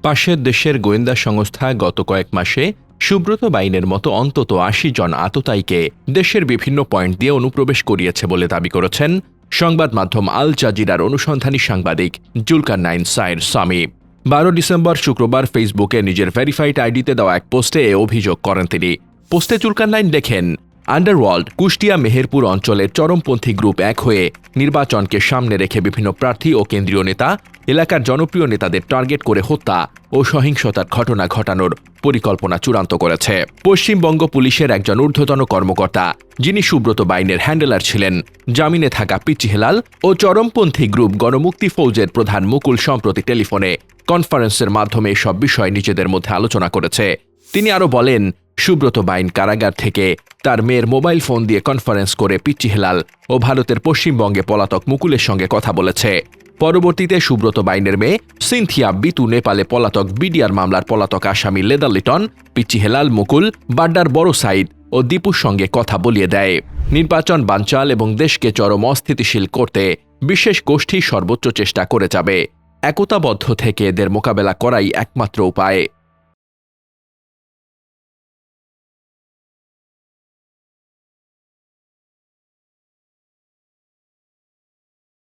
পাশের দেশের গোয়েন্দা সংস্থা গত কয়েক মাসে সুব্রত বাইনের মতো অন্তত ৮০ জন আততায়ীকে দেশের বিভিন্ন পয়েন্ট দিয়ে অনুপ্রবেশ করিয়েছে বলে দাবি করেছেন সংবাদ মাধ্যম আল জাজিরার অনুসন্ধানী সাংবাদিক জুলকারনাইন সাইর সামি। ১২ ডিসেম্বর শুক্রবার ফেসবুকে নিজের ভেরিফাইড আইডিতে দেওয়া এক পোস্টে এ অভিযোগ করেন তিনি। পোস্টে জুলকারনাইন লেখেন, আন্ডারওয়ার্ল্ড কুষ্টিয়া মেহেরপুর অঞ্চলের চরমপন্থী গ্রুপ এক হয়ে নির্বাচনকে সামনে রেখে বিভিন্ন প্রার্থী ও কেন্দ্রীয় নেতা, এলাকার জনপ্রিয় নেতাদের টার্গেট করে হত্যা ও সহিংসতার ঘটনা ঘটানোর পরিকল্পনা চূড়ান্ত করেছে। পশ্চিমবঙ্গ পুলিশের একজন ঊর্ধ্বতন কর্মকর্তা, যিনি সুব্রত বাইনের হ্যান্ডেলার ছিলেন, জামিনে থাকা পিচ্চি হেলাল ও চরমপন্থী গ্রুপ গণমুক্তি ফৌজের প্রধান মুকুল সম্প্রতি টেলিফোনে কনফারেন্সের মাধ্যমে এসব বিষয় নিজেদের মধ্যে আলোচনা করেছে। তিনি আরও বলেন, সুব্রত বাইন কারাগার থেকে তার মেয়ের মোবাইল ফোন দিয়ে কনফারেন্স করে পিচ্চি হেলাল ও ভারতের পশ্চিমবঙ্গে পলাতক মুকুলের সঙ্গে কথা বলেছে। পরবর্তীতে সুব্রত বাইনের মেয়ে সিনথিয়া বিতু নেপালে পলাতক বিডিআর মামলার পলাতক আসামি লেদার লিটন, পিচ্চি হেলাল, মুকুল, বাড্ডার বড় সাইদ ও দীপুর সঙ্গে কথা বলিয়ে দেয়। নির্বাচন বানচাল এবং দেশকে চরম অস্থিতিশীল করতে বিশেষ গোষ্ঠী সর্বোচ্চ চেষ্টা করে যাবে। একতাবদ্ধ থেকে এদের মোকাবেলা করাই একমাত্র উপায়।